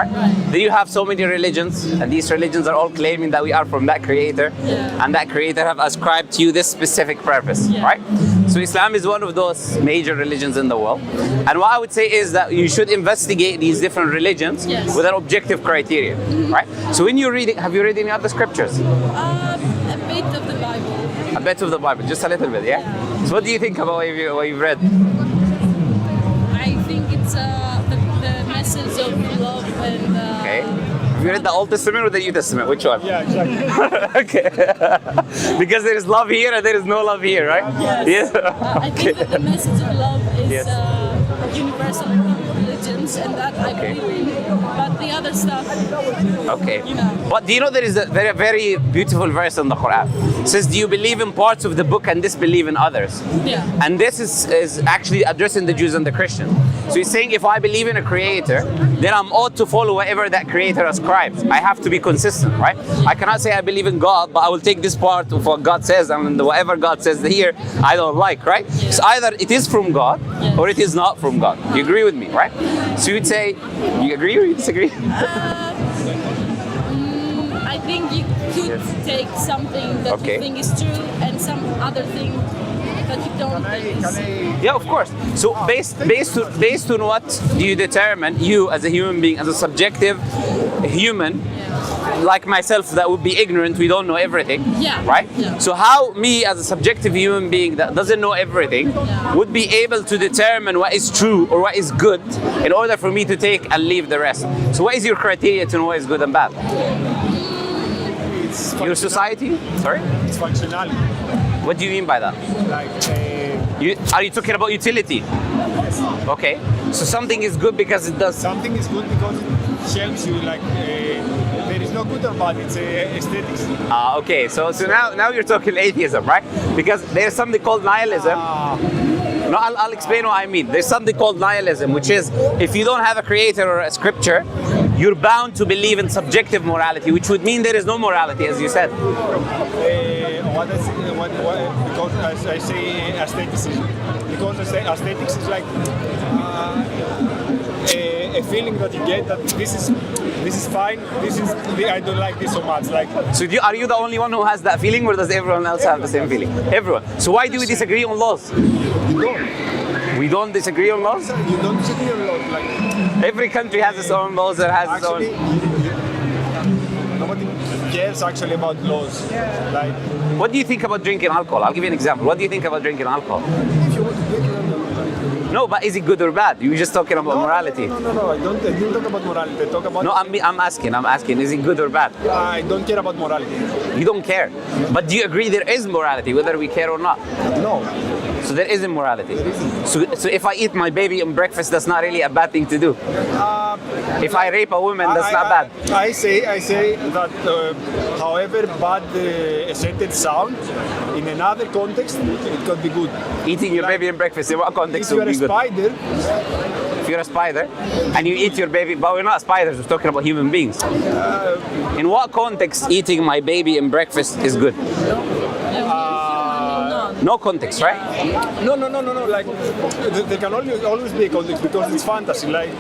Then you have so many religions, and these religions are all claiming that we are from that creator, and that creator have ascribed to you this specific purpose, right? So Islam is one of those major religions in the world. And what I would say is that you should investigate these different religions with an objective criteria, right? So when you're reading, have you read any other scriptures? A bit of the Bible. A bit of the Bible, just a little bit, yeah? So what do you think about what you've read? I think it's the message of love and... Okay. Have you read the Old Testament or the New Testament? Which one? Yeah, exactly. Okay. Because there is love here and there is no love here, right? Yes. I think that the message of love is universal in all religions, and that I believe in. But the other stuff... Okay. But do you know there is a very, very beautiful verse in the Quran? It says, do you believe in parts of the book and disbelieve in others? Yeah. And this is actually addressing the Jews and the Christians. So he's saying if I believe in a creator, then I'm ought to follow whatever that creator ascribes. I have to be consistent, right? I cannot say I believe in God, but I will take this part of what God says, and whatever God says here, I don't like, right? So either it is from God or it is not from God. You agree with me, right? So you'd say, you agree or you disagree? I think you could take something that you think is true and some other thing that you don't think is... Yeah, of course. So based on what do you determine, you as a human being, as a subjective human, like myself that would be ignorant, we don't know everything, right? Yeah. So how me as a subjective human being that doesn't know everything would be able to determine what is true or what is good in order for me to take and leave the rest? So what is your criteria to know what is good and bad? Your society? Sorry? It's functionality. What do you mean by that? Like, are you talking about utility? yes. Okay. So something is good because it does... Something is good because it helps you, like, there is no good or bad, it's aesthetics. Okay. So now you're talking atheism, right? Because there's something called nihilism. No, I'll explain what I mean. There's something called nihilism, which is if you don't have a creator or a scripture, you're bound to believe in subjective morality, which would mean there is no morality, as you said. Because as I say aestheticism. Because I say aesthetics is like a feeling that you get that this is fine. I don't like this so much. Like. So are you the only one who has that feeling, or does everyone else have the same feeling? Everyone. So why do we disagree on laws? You don't. We don't disagree on laws? You don't disagree on laws. Like. Every country has its own laws that has Actually, its own. Nobody cares actually about laws. Like. What do you think about drinking alcohol? I'll give you an example. What do you think about drinking alcohol? If you want to drink, No, but is it good or bad? You were just talking about morality. No. I didn't talk about morality. I talk about. No, I'm asking. Is it good or bad? I don't care about morality. You don't care. But do you agree there is morality, whether we care or not? No. So there isn't morality. So if I eat my baby on breakfast, that's not really a bad thing to do. If I rape a woman, that's not bad. I say that however bad a sentence sounds, in another context, it could be good. Eating your baby in breakfast, in what context would be good? Spider, If you're a spider and you eat your baby, but we're not spiders, we're talking about human beings. In what context eating my baby in breakfast is good? No context, right? No. Like there can always be a context because it's fantasy. Like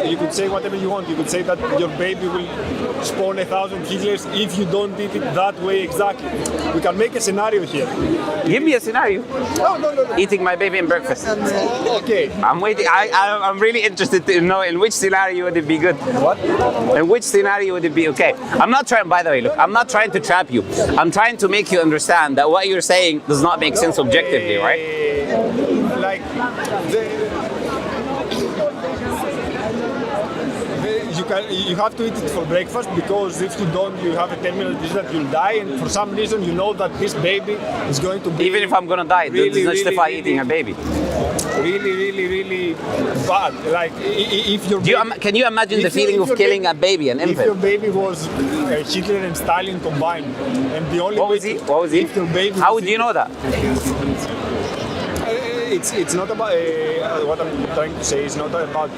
you could say whatever you want. You could say that your baby will spawn 1,000 Hitlers if you don't eat it that way exactly. We can make a scenario here. Give me a scenario. No. Eating my baby in breakfast. Okay. I'm waiting. I'm really interested to know in which scenario would it be good. What? In which scenario would it be okay? I'm not trying. By the way, look, I'm not trying to trap you. I'm trying to make you understand that what you're saying does not make sense objectively, right? Like you have to eat it for breakfast because if you don't, you have a terminal disease that you'll die, and for some reason you know that this baby is going to be. Even if I'm gonna die, really, it does not justify really, eating a baby. Really bad. Like if your can you imagine the feeling of killing a baby, an infant? If your baby was Hitler and Stalin combined, and the only What was he? If your baby How would you know that? it's not about what I'm trying to say is not about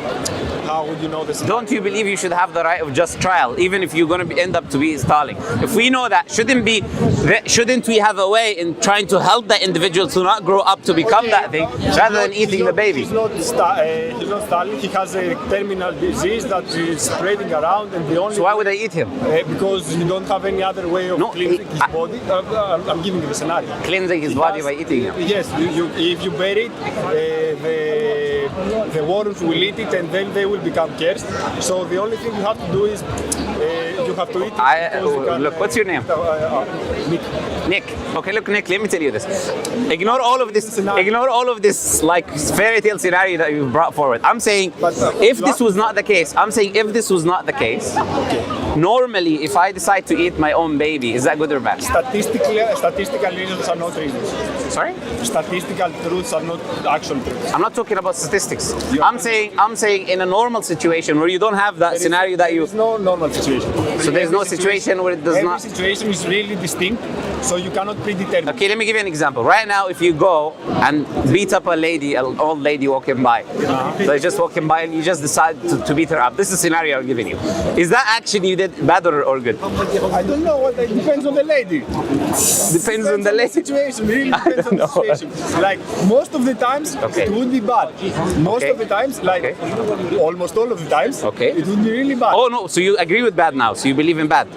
how would you know this. Don't you believe you should have the right of just trial, even if you're going to end up to be stalling? If we know that, shouldn't we have a way in trying to help that individual to not grow up to become that thing, rather than eating the baby? He's not stalling. He has a terminal disease that is spreading around, and the only So why would I eat him? Because you don't have any other way of cleansing his body. I'm giving you the scenario. Cleansing his body by eating him. Yes, if you bury it, the worms will eat it, and then they will become cursed. So the only thing you have to do is you have to eat it. Look, what's your name? Nick. Nick. Okay, look, Nick. Let me tell you this. Ignore all of this. Ignore all of this like fairy tale scenario that you brought forward. I'm saying, if this was not the case, normally, if I decide to eat my own baby, is that good or bad? Statistical reasons are not reasons. Sorry? Statistical truths are not actual truths. I'm not talking about statistics. I'm saying in a normal situation where you don't have that scenario that you. There's no normal situation. So there's no situation where it does not. Every situation is really distinct, so you cannot predetermine. Okay, let me give you an example. Right now, if you go and beat up an old lady walking by, so you're just walking by and you just decide to beat her up. This is a scenario I'm giving you. Is that action you did bad or good? I don't know. It depends on the lady. Depends on the lady. Situation. Really depends on the situation. Like most of the times, it would be bad. Most of the times, like almost all of the times, it would be really bad. Oh no! So you agree with bad now? So you believe in bad?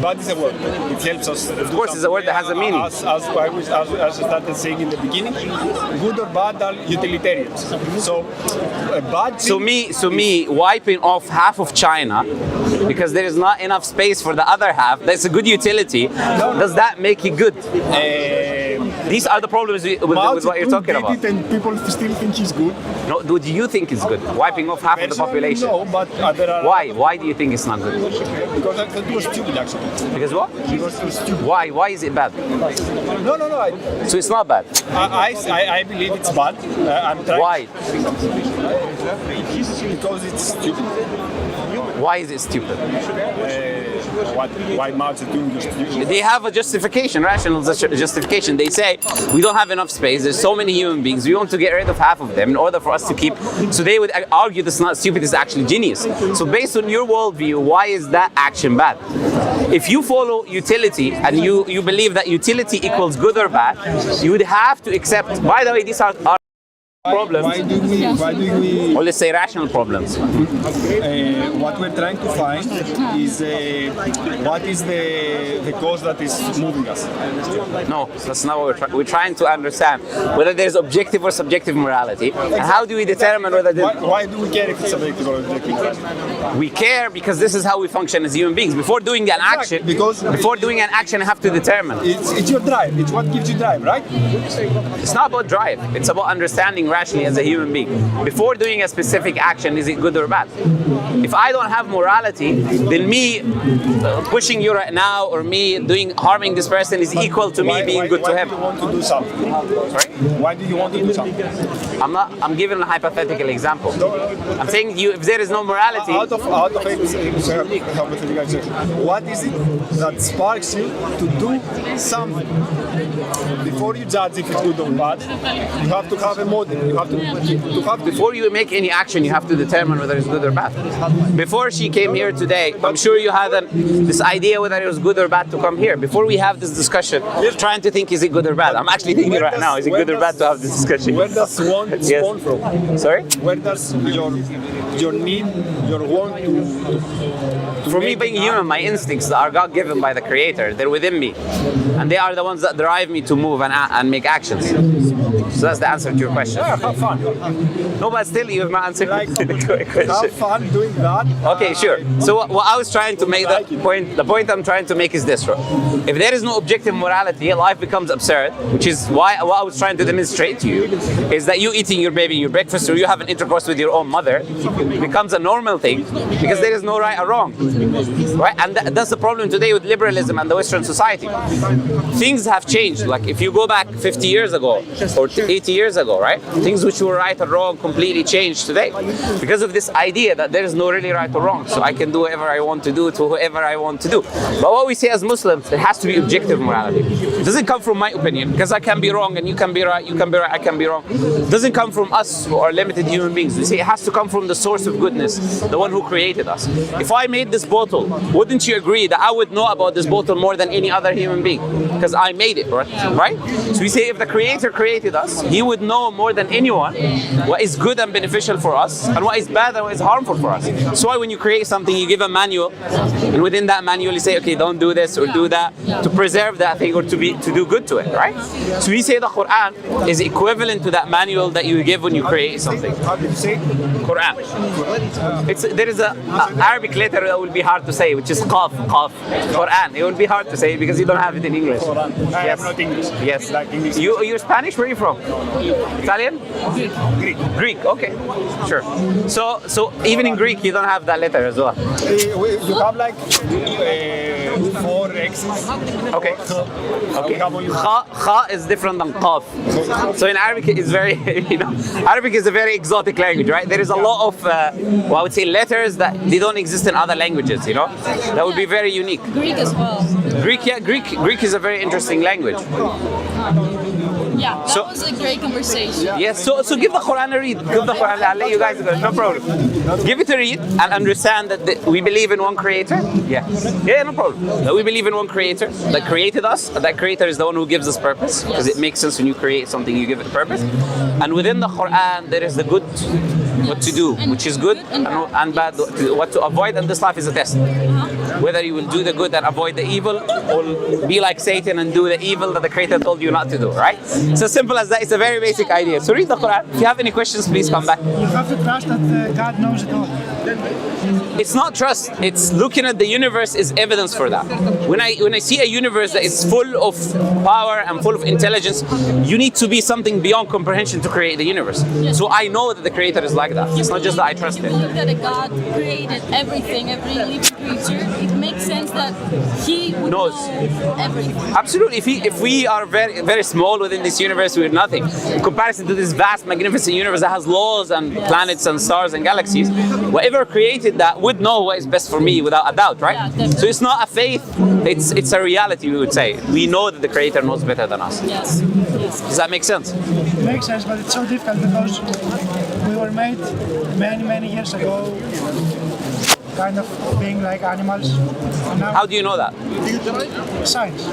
Bad is a word. It helps us. Of course, it's a word that has a meaning. As I started saying in the beginning, good or bad are utilitarians. So, bad. So me wiping off half of China because there is not enough space for the other half. That's a good utility. Does that make it good? These are the problems with what you're talking about. And people still think he's good. No, do you think it's good? Wiping off half of the population? No, but there are. Why? Why do you think it's not good? Because that was stupid, actually. Because what? Because it was stupid. Why? Why is it bad? No. So it's not bad. I believe it's bad. I'm trying. Why? Because it's stupid. Why is it stupid? Why Mao Zedong is stupid? They have a justification, rational justification. They say we don't have enough space. There's so many human beings. We want to get rid of half of them in order for us to keep. So they would argue this is not stupid. It's actually genius. So based on your worldview, why is that action bad? If you follow utility and you believe that utility equals good or bad, you would have to accept. By the way, these are problems. Why do we? Or let's say rational problems. What we're trying to find is what is the cause that is moving us. No, that's not what we're trying to understand whether there's objective or subjective morality, and how do we determine whether why do we care if it's subjective or objective? We care because this is how we function as human beings. Before doing an action, I have to determine. It's your drive. It's what gives you drive, right? It's not about drive. It's about understanding rationally as a human being. Before doing a specific action, is it good or bad? If I don't have morality, then me pushing you right now or me harming this person is equal to me being good to him. Why do you want to do something? Sorry? Why do you want to do something? I'm giving a hypothetical example. I'm saying if there is no morality. Out of what is it that sparks you to do something? Before you judge if it's good or bad, you have to have a model. You have to Before you make any action, you have to determine whether it's good or bad. Before she came here today, I'm sure you had this idea whether it was good or bad to come here. Before we have this discussion, you're trying to think, is it good or bad? I'm actually thinking right now, is it good or bad to have this discussion? Where does want spawn from? Sorry? Where does your need, your want to For me being human, my instincts are God-given by the Creator. They're within me. And they are the ones that drive me to move and make actions. So that's the answer to your question. Yeah, have fun. No, but still you have not answered the question. Have fun doing that. Okay, sure. So what I was trying to make, the point I'm trying to make is this, right? If there is no objective morality, life becomes absurd, which is why what I was trying to demonstrate to you is that you eating your baby in your breakfast or you having intercourse with your own mother becomes a normal thing because there is no right or wrong. Right? And that's the problem today with liberalism and the Western society. Things have changed. Like if you go back 50 years ago or 80 years ago, right? Things which were right or wrong completely changed today because of this idea that there is no really right or wrong. So I can do whatever I want to do to whoever I want to do. But what we say as Muslims, it has to be objective morality. It doesn't come from my opinion, because I can be wrong and you can be right, you can be right, I can be wrong. It doesn't come from us who are limited human beings. We say it has to come from the source of goodness, the one who created us. If I made this bottle, wouldn't you agree that I would know about this bottle more than any other human being? Because I made it, right? So we say if the creator created us, he would know more than anyone what is good and beneficial for us and what is bad and what is harmful for us. So why when you create something, you give a manual, and within that manual you say, okay, don't do this or do that, to preserve that thing or to do good to it, right? So we say the Quran is equivalent to that manual that you give when you create something. How did you say? Quran. There is a Arabic letter that will be hard to say, which is qaf. Quran. It will be hard to say because you don't have it in English. I am not English. Yes. Like English. You're Spanish? Where are you from? Italian? Greek. Okay. Sure. So even in Greek you don't have that letter as well. You have like 4 X's. Okay. Kha is different than qaf. So in Arabic it's very, Arabic is a very exotic language, right? There is a lot of, I would say letters that they don't exist in other languages, That would be very unique. Greek as well. Greek is a very interesting language. Yeah, that was a great conversation. Yes, so give the Quran a read. Give the Quran, I'll let you guys go, no problem. Give it a read and understand that we believe in one creator. Yeah, no problem. That we believe in one creator that created us. That creator is the one who gives us purpose, because it makes sense when you create something, you give it purpose. And within the Quran, there is the good, what to do, which is good, and bad, what to avoid. And this life is a test. Whether you will do the good and avoid the evil, or be like Satan and do the evil that the creator told you not to do, right? It's as simple as that. It's a very basic idea. So read the Quran. If you have any questions, please come back. You have to trust that God knows it all. It's not trust. It's looking at the universe is evidence for that. When I see a universe that is full of power and full of intelligence, you need to be something beyond comprehension to create the universe. So I know that the creator is like that. It's not just that I trust him. If you look that God created everything, every living creature, it makes sense that He would know everything. Absolutely. If we are very, very small within this universe, we're nothing. In comparison to this vast, magnificent universe that has laws and planets and stars and galaxies, whatever created that would know what is best for me without a doubt, right? Yeah, so it's not a faith, it's a reality, we would say. We know that the creator knows better than us. Yes. Does that make sense? It makes sense, but it's so difficult because we were made many years ago, kind of being like animals. And now How do you know that? science.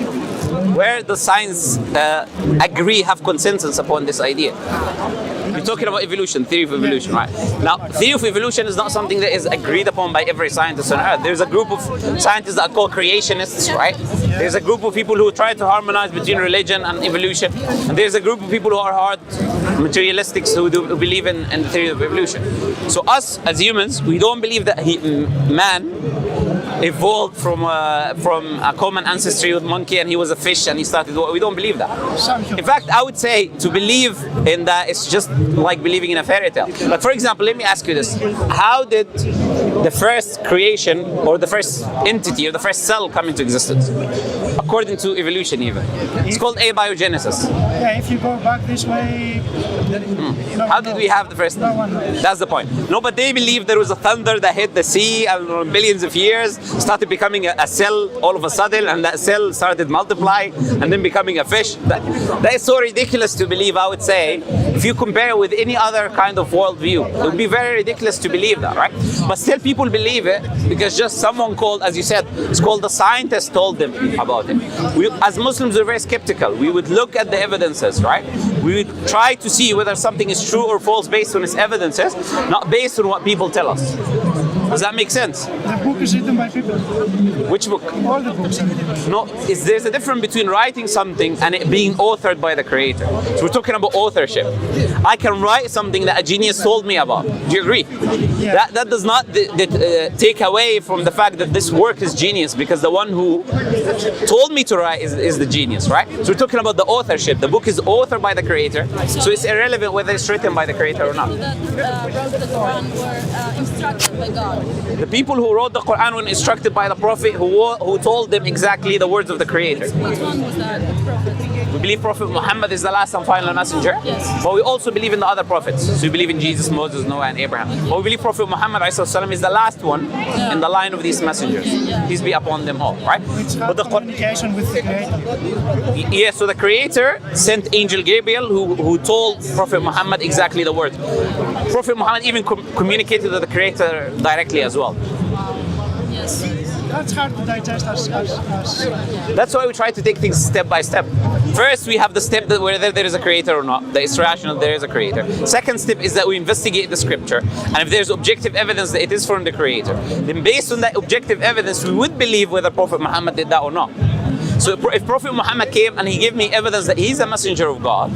Where does science have consensus upon this idea? We're talking about evolution, theory of evolution, right? Now, theory of evolution is not something that is agreed upon by every scientist on Earth. There's a group of scientists that are called creationists, right? There's a group of people who try to harmonize between religion and evolution. And there's a group of people who are hard materialistics who believe in the theory of evolution. So us, as humans, we don't believe that man evolved from a common ancestry with monkey and he was a fish and he started. We don't believe that. In fact, I would say to believe in that is just like believing in a fairy tale. But for example, let me ask you this: how did the first creation or the first entity or the first cell come into existence? According to evolution, even it's called abiogenesis. Yeah, if you go back this way, How did we have the first? No one knows. That's the point. No, but they believe there was a thunder that hit the sea and billions of years started becoming a cell all of a sudden, and that cell started multiplying and then becoming a fish. That is so ridiculous to believe, I would say. If you compare with any other kind of worldview, it would be very ridiculous to believe that, right? But still people believe it because just someone called, as you said, it's called the scientist told them about it. We, as Muslims, are very skeptical. We would look at the evidences, right? We would try to see whether something is true or false based on its evidences, not based on what people tell us. Does that make sense? The book is written by people. Which book? All the books are written. No, there's a difference between writing something and it being authored by the creator. So we're talking about authorship. I can write something that a genius told me about. Do you agree? Yeah. That does not take away from the fact that this work is genius, because the one who told me to write is the genius, right? So we're talking about the authorship. The book is authored by the creator, so it's irrelevant whether it's written by the creator or not. People that wrote the Quran were instructed by God. The people who wrote the Quran were instructed by the Prophet who told them exactly the words of the creator. Which one was that prophet? We believe Prophet Muhammad is the last and final messenger. Yes. But we also believe in the other prophets. So we believe in Jesus, Moses, Noah, and Abraham. But we believe Prophet Muhammad ﷺ is the last one in the line of these messengers. Peace be upon them all, right? Which But had the communication with the Creator. Yeah, so the Creator sent Angel Gabriel who told Prophet Muhammad exactly the word. Prophet Muhammad even communicated with the Creator directly as well. Yes. That's hard to digest as That's why we try to take things step by step. First, we have the step that whether there is a creator or not, that it's rational there is a creator. Second step is that we investigate the scripture, and if there's objective evidence that it is from the creator, then based on that objective evidence, we would believe whether Prophet Muhammad did that or not. So if Prophet Muhammad came and he gave me evidence that he's a messenger of God,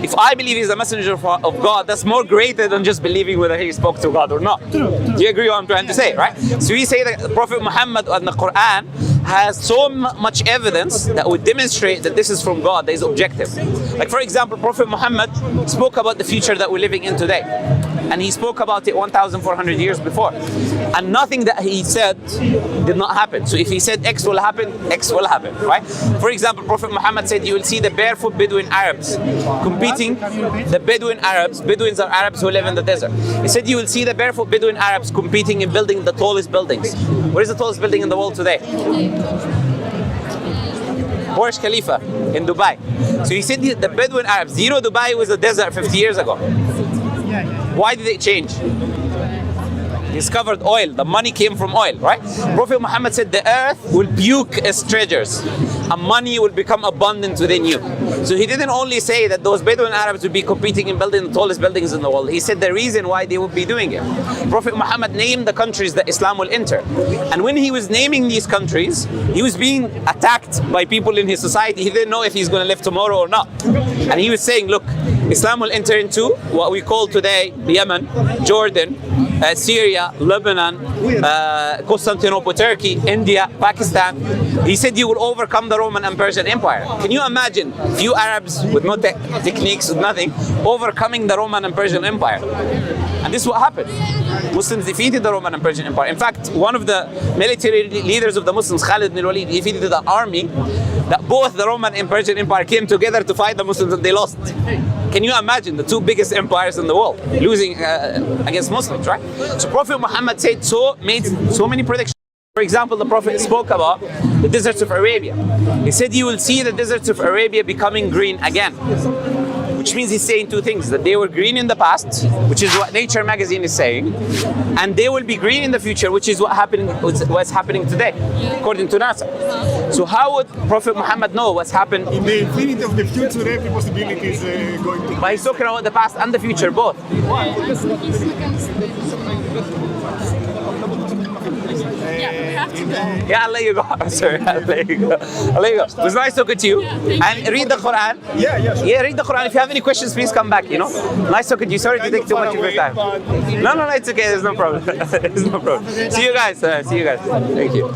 if I believe he's a messenger of God, that's more greater than just believing whether he spoke to God or not. True. Do you agree what I'm trying to say, right? So we say that Prophet Muhammad and the Quran has so much evidence that would demonstrate that this is from God, that is objective. Like for example, Prophet Muhammad spoke about the future that we're living in today. And he spoke about it 1,400 years before. And nothing that he said did not happen. So if he said X will happen, X will happen, right? For example, Prophet Muhammad said you will see the barefoot Bedouin Arabs competing. The Bedouin Arabs, Bedouins are Arabs who live in the desert. He said you will see the barefoot Bedouin Arabs competing in building the tallest buildings. What is the tallest building in the world today? Burj Khalifa in Dubai. So he said the Bedouin Arabs, you know Dubai was a desert 50 years ago. Why did it change? Discovered oil. The money came from oil, right? Prophet Muhammad said the earth will puke its treasures and money will become abundant within you. So he didn't only say that those Bedouin Arabs would be competing in building the tallest buildings in the world. He said the reason why they would be doing it. Prophet Muhammad named the countries that Islam will enter. And when he was naming these countries, he was being attacked by people in his society. He didn't know if he's going to live tomorrow or not. And he was saying, look, Islam will enter into what we call today Yemen, Jordan, Syria, Lebanon, Constantinople, Turkey, India, Pakistan. He said you will overcome the Roman and Persian Empire. Can you imagine few Arabs with no techniques, with nothing, overcoming the Roman and Persian Empire? And this is what happened. Muslims defeated the Roman and Persian Empire. In fact, one of the military leaders of the Muslims, Khalid ibn al-Walid, defeated the army that both the Roman and Persian Empire came together to fight the Muslims and they lost. Can you imagine the two biggest empires in the world losing against Muslims, right? So Prophet Muhammad made so many predictions. For example, the Prophet spoke about the deserts of Arabia. He said you will see the deserts of Arabia becoming green again. Which means he's saying two things, that they were green in the past, which is what Nature magazine is saying, and they will be green in the future, which is what's happening today, according to NASA. So how would Prophet Muhammad know what's happened? In the infinity of the future, every possibility is going to... But he's talking about the past and the future, both. Yeah, I'll let you go. Sorry, I'll let you go. It was nice talking to you. And read the Quran. Yeah, read the Quran. If you have any questions, please come back, Nice talking to you. Sorry to take too much of your time. No, it's okay. There's no problem. There's no problem. See you guys. Thank you.